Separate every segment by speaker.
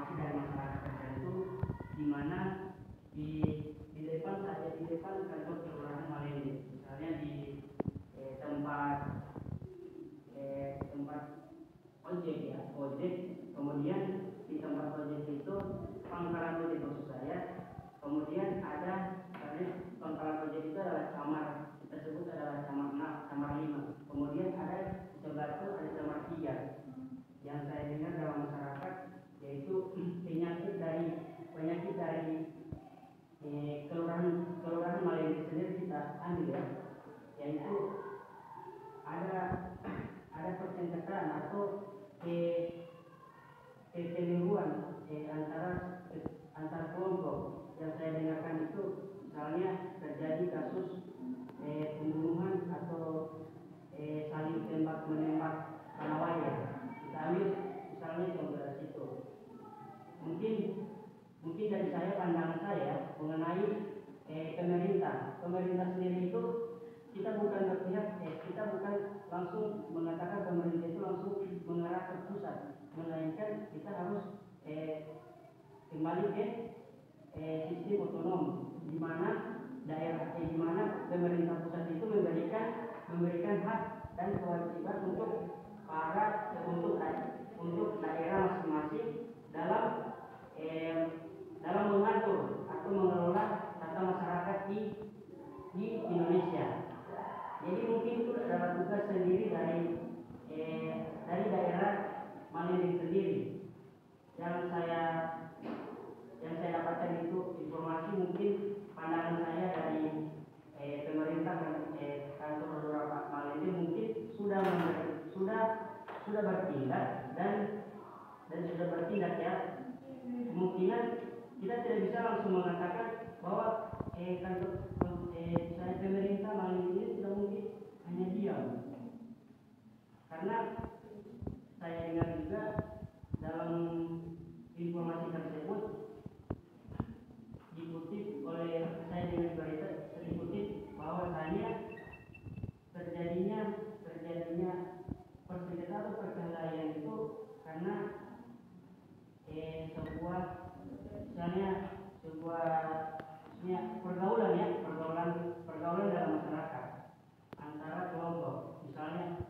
Speaker 1: informasi dari masyarakat tertentu, di mana di depan kantor kelurahan Malende, misalnya di tempat ojek ya, ojek, kemudian di tempat ojek itu pangkalan ojek maksud saya, kemudian ada pangkalan ojek itu adalah kamar, kita sebut adalah kamar 6, kamar 5, kemudian ada di sebelah itu ada kamar 3. Yang saya dengar dalam masyarakat yaitu penyakit dari kelurahan Malende sendiri kita ambil ya, yaitu ada percakapan atau kekeliruan antar kelompok. Yang saya dengarkan itu misalnya terjadi kasus pembunuhan atau saling tembak menembak Kanawaya. Kita ambil misalnya contoh dari situ. Mungkin dari saya, pandangan saya mengenai pemerintah sendiri itu, kita bukan berpihak, kita bukan langsung mengatakan pemerintah itu langsung mengarah ke pusat, melainkan kita harus kembali ke sistem otonom, di mana di mana pemerintah pusat itu memberikan hak dan kewajiban untuk daerah masing-masing dalam mengatur atau mengelola tata masyarakat di Indonesia. Jadi mungkin itu adalah tugas sendiri dari daerah Malende sendiri. Yang saya dapatkan itu informasi, mungkin pandangan saya dari pemerintah dan kantor beberapa Malende mungkin sudah bertindak dan sudah bertindak ya. Kemungkinan kita tidak bisa langsung mengatakan bahwa pemerintah Malende ini tidak mungkin hanya diam, karena saya dengar juga dalam informasi tersebut dikutip oleh saya dengar berita bahwasanya terjadinya perselingkuhan atau perkelahian itu karena pergaulan dalam masyarakat antara kelompok, misalnya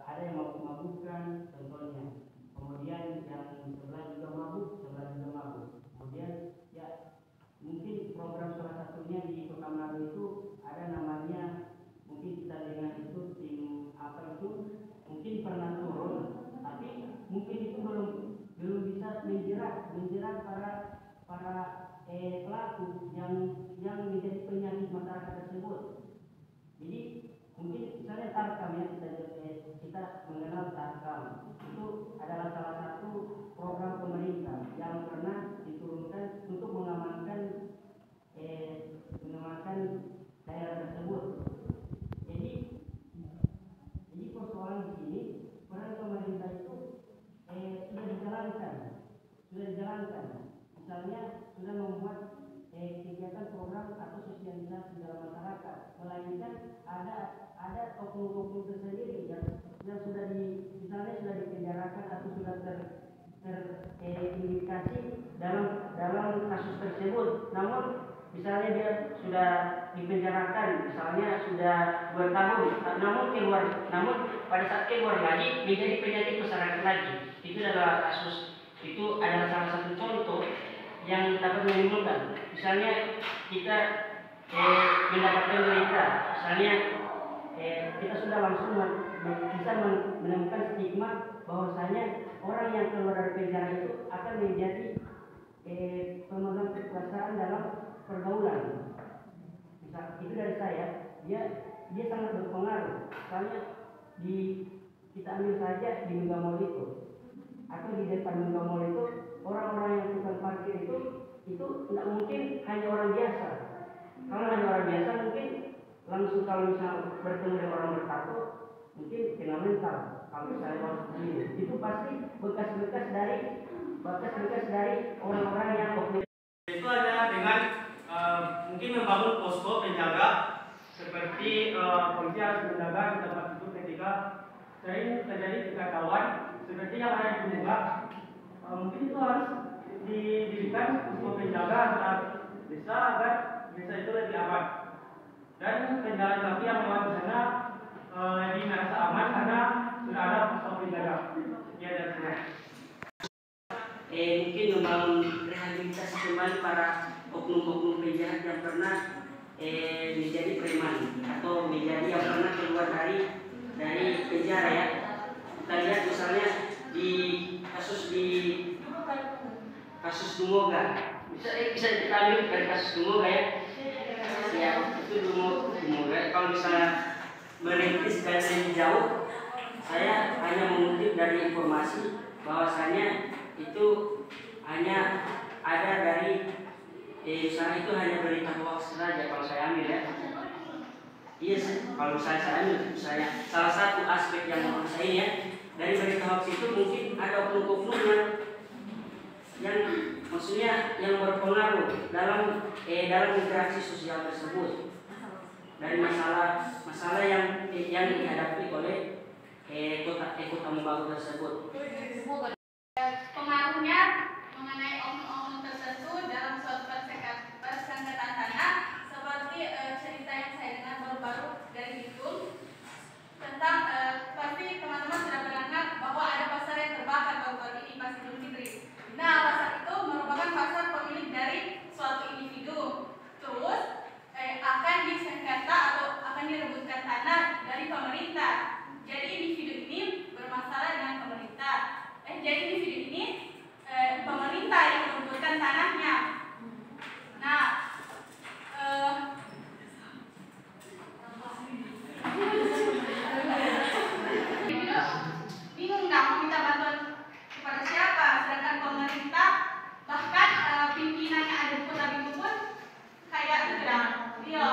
Speaker 1: ada yang mabuk-mabukan contohnya, kemudian yang sebelah juga mabuk, kemudian ya mungkin program salah satunya di Kota Manado itu ada namanya, mungkin kita dengar itu tim apa itu, mungkin pernah turun, tapi mungkin itu belum bisa menjerat para pelaku yang menjadi penyakit masyarakat tersebut. Jadi mungkin misalnya Tarkam ya, kita mengenal Tarkam itu adalah salah satu program pemerintah yang pernah diturunkan untuk mengamankan daerah tersebut. Jadi persoalan di sini, peran pemerintah itu sudah dijalankan. Misalnya sudah membuat kegiatan program atau sosialisasi dalam masyarakat, melainkan ada oknum-oknum tersendiri yang sudah misalnya sudah dipenjarakan atau sudah terindikasi dalam kasus tersebut. Namun misalnya dia sudah dipenjarakan, misalnya sudah 2 tahun, namun pada saat keluar lagi menjadi penyakit masyarakat lagi. Itu adalah salah satu contoh yang dapat menimbulkan. Misalnya kita mendapatkan berita, misalnya kita sudah langsung bisa menemukan stigma bahwasanya orang yang keluar dari penjara itu akan menjadi pemegang kekuasaan dalam pergaulan. Itu dari saya, dia sangat berpengaruh. Misalnya kita ambil saja di Megamall itu, atau di depan Megamall itu, orang-orang yang tukang parkir itu tidak mungkin hanya orang biasa. Kalau hanya orang biasa mungkin langsung, kalau misalnya bertemu dengan orang bertato mungkin kena mental. Kalau misalnya orang begini, itu pasti bekas-bekas dari orang-orang yang
Speaker 2: itu adalah dengan mungkin membangun posko penjaga, seperti polisi harus menjaga di tempat itu ketika sering terjadi kekacauan seperti yang ada di Bunga. Mungkin itu harus penjaga antar desa agar desa itu lebih aman. Dan penjalan kaki yang lewat di sana lebih merasa aman karena sudah ada posko penjaga. Ya, dan saya.
Speaker 1: Mungkin membangun rehabilitasi kembali para oknum-oknum penjahat yang pernah menjadi preman atau menjadi yang pernah keluar dari penjara ya. Kita lihat misalnya di kasus Dumoga, bisa kita ambil dari kasus Dumoga ya. Ya itu Dumoga. Kalau misalnya merintis dan lebih jauh, saya hanya mengutip dari informasi bahwasanya itu hanya ada dari misalnya itu hanya berita hoax saja kalau saya ambil ya. Iya sih, kalau saya ambil saya salah satu aspek yang menurut saya ya dari berita hoax itu mungkin ada oknum-oknum yang maksudnya yang berpengaruh dalam interaksi sosial tersebut dari masalah yang dihadapi oleh kota Mobagu tersebut.
Speaker 3: Pengaruhnya mengenai oknum-oknum tertentu dalam suatu persengketaan tanah seperti cerita yang saya dengar baru-baru dari Bitung tentang pasti teman-teman sudah mendengar bahwa ada pasar yang terbakar baru-baru ini pas Idul Fitri. Nah, pasar itu merupakan pasar pemilik dari suatu individu. Terus akan disengketa atau akan direbutkan tanah dari pemerintah. Jadi individu ini bermasalah dengan pemerintah. Jadi individu ini pemerintah yang merebutkan tanahnya. Nah, bingung nggak mau minta bantuan kepada siapa, sedangkan pemerintah bahkan pimpinannya ada di Kota Bitung pun kayak itu dah, dia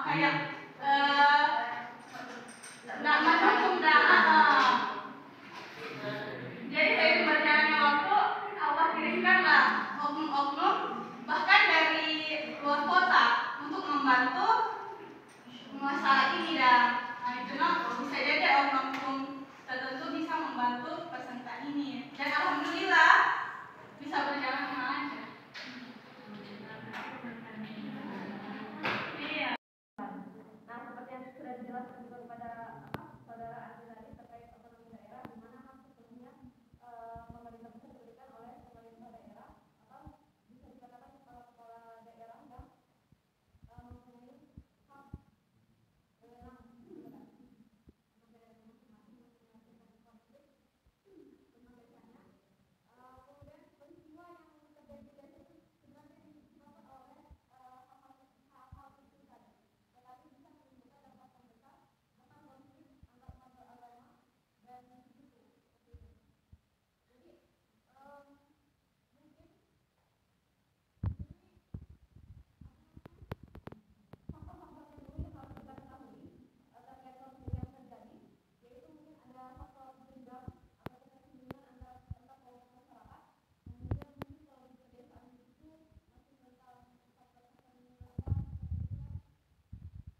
Speaker 3: kayak nggak mendukung dah. Jadi saya berjalannya waktu Allah kirimkanlah oknum-oknum bahkan dari luar kota untuk membantu masalah ini dah. Nah itu bisa jadi oknum tertentu bisa membantu persengketaan ini dan alhamdulillah bisa berjalan dengan lancar. Iya.
Speaker 4: Nah, seperti yang sudah dijelaskan juga kepada saudara Andi tadi terkait otonomi daerah, di mana hak sepenuhnya pemerintah bisa diberikan oleh pemerintah daerah atau bisa dikatakan kepala daerah yang mempunyai hak wewenang kemudian peristiwa yang terjadi biasanya sebenarnya disebabkan oleh hal-hal kecil saja, tetapi bisa menimbulkan dampak yang besar, bahkan konflik antar umat beragama dan suku. Jadi mungkin faktor-faktor yang dulu yang harus kita ketahui terkait konflik yang terjadi, yaitu mungkin ada faktor dendam atau ketersinggungan antar kelompok masyarakat. Kemudian mungkin kalau di pedesaan itu masih tentang faktor ketersinggungan.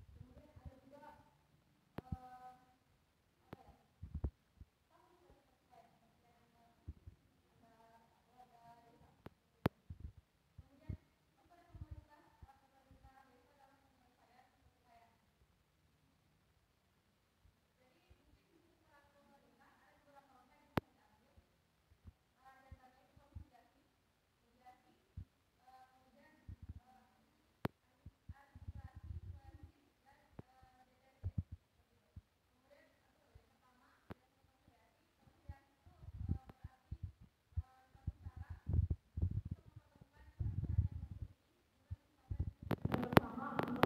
Speaker 4: Kemudian ada juga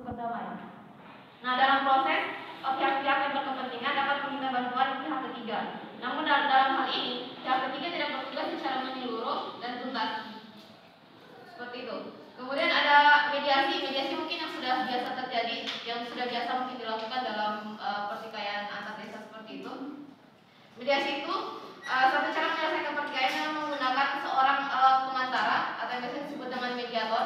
Speaker 4: berdamai. Nah, dalam proses pihak-pihak yang berkepentingan dapat meminta bantuan pihak ketiga. Namun dalam hal ini pihak ketiga tidak bertugas secara menyeluruh dan tuntas. Seperti itu. Kemudian ada mediasi mungkin yang sudah biasa terjadi, yang sudah biasa mungkin dilakukan dalam pertikaian antar desa seperti itu. Mediasi itu satu cara menyelesaikan pertikaian dengan menggunakan seorang pengantara atau yang biasa disebut dengan mediator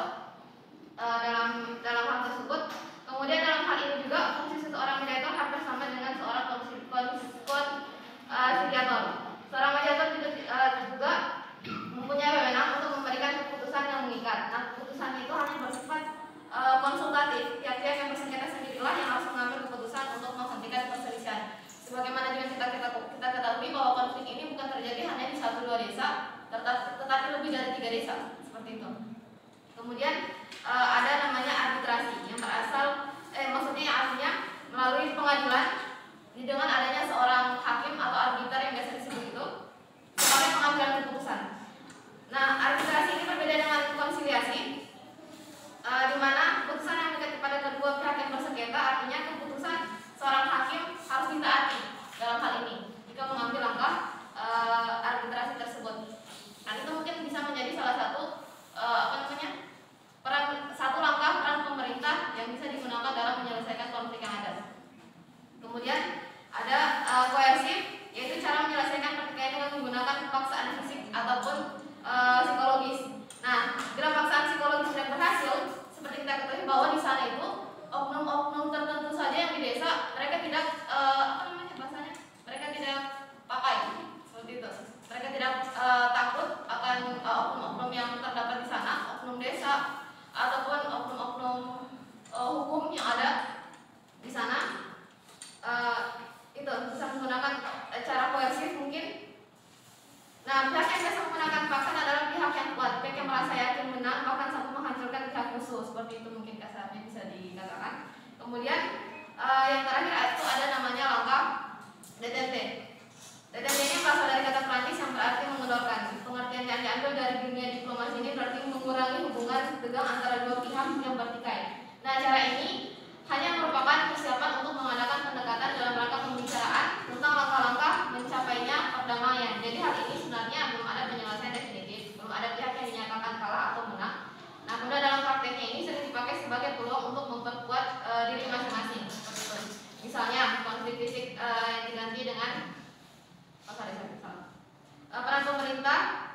Speaker 4: dalam hal tersebut. Kemudian dalam hal ini juga fungsi seseorang mediator hampir sama dengan seorang konsiliator. Seorang mediator juga mempunyai wewenang untuk memberikan keputusan yang tetapi lebih dari 3 desa, seperti itu. Kemudian ada namanya arbitrasi yang berasal, maksudnya artinya melalui pengadilan dengan adanya seorang hakim atau arbiter yang biasa disebut itu sebagai pengambilan keputusan. Nah, arbitrasi ini berbeda dengan konsiliasi, di mana keputusan yang mengikat kepada kedua pihak yang bersengketa, artinya keputusan seorang hakim harus ditaati dalam hal ini jika mengambil langkah arbitrasi tersebut. Nah, itu mungkin bisa menjadi salah satu peran pemerintah yang bisa digunakan dalam menyelesaikan konflik yang ada. Kemudian ada koersif, yaitu cara menyelesaikan pertikaian dengan menggunakan paksaan fisik ataupun psikologis. Nah, bila paksaan psikologis tidak berhasil, seperti kita ketahui bahwa di sana itu oknum-oknum tertentu saja yang di desa mereka tidak mereka tidak pakai seperti itu. Mereka tidak takut akan oknum-oknum yang terdapat di sana, oknum desa ataupun oknum-oknum hukum yang ada di sana. Itu bisa menggunakan cara koersif mungkin. Nah, pihak yang biasa menggunakan paksaan adalah pihak yang kuat, pihak yang merasa yakin menang, bahkan sampai menghancurkan pihak musuh, seperti itu mungkin kasarnya bisa dikatakan. Kemudian yang terakhir itu ada namanya langkah DTT. DTT ini berasal dari kata Prancis yang berarti mengendorkan. Pengertian yang diambil dari dunia diplomasi ini berarti mengurangi hubungan tegang antara dua pihak yang bertikai. Nah, cara ini hanya merupakan persiapan untuk mengadakan pendekatan dalam rangka pembicaraan tentang langkah-langkah mencapainya perdamaian. Jadi hal ini sebenarnya belum ada penyelesaian definitif, belum ada pihak yang dinyatakan kalah atau menang. Nah, kemudian dalam prakteknya ini sering dipakai sebagai peluang untuk memperkuat diri masing-masing. Misalnya konflik fisik yang diganti dengan peran pemerintah.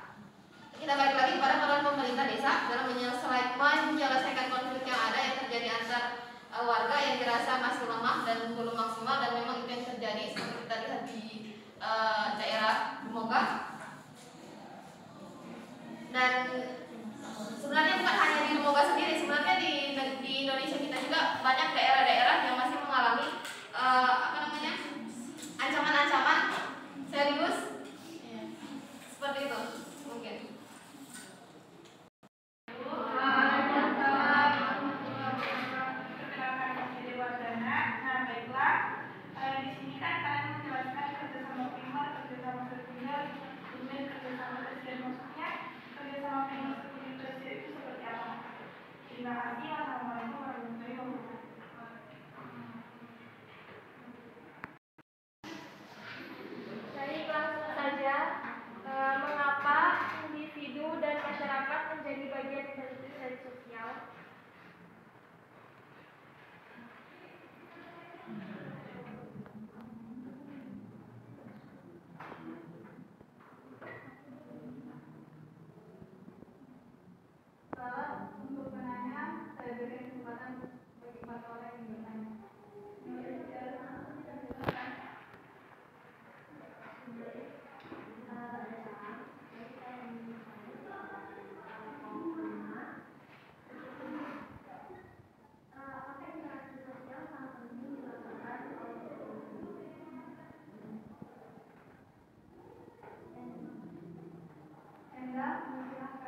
Speaker 4: Kita balik lagi kepada peran pemerintah desa dalam menyelesaikan konflik yang ada yang terjadi antar warga yang dirasa masih lemah dan belum maksimal, dan memang itu yang terjadi seperti kita lihat di daerah Bumoga. Dan sebenarnya bukan hanya di Bumoga sendiri, sebenarnya di Indonesia kita juga banyak daerah-daerah yang masih mengalami ancaman-ancaman serius seperti itu mungkin.
Speaker 5: Terima kasih. Wassalamualaikum warahmatullahi wabarakatuh.
Speaker 6: Baik, langsung saja. Mengapa individu dan masyarakat menjadi bagian penting dari sosial?
Speaker 5: Untuk penanya, saya beri kesempatan bagi 4 orang yang bertanya. Enda, silakan.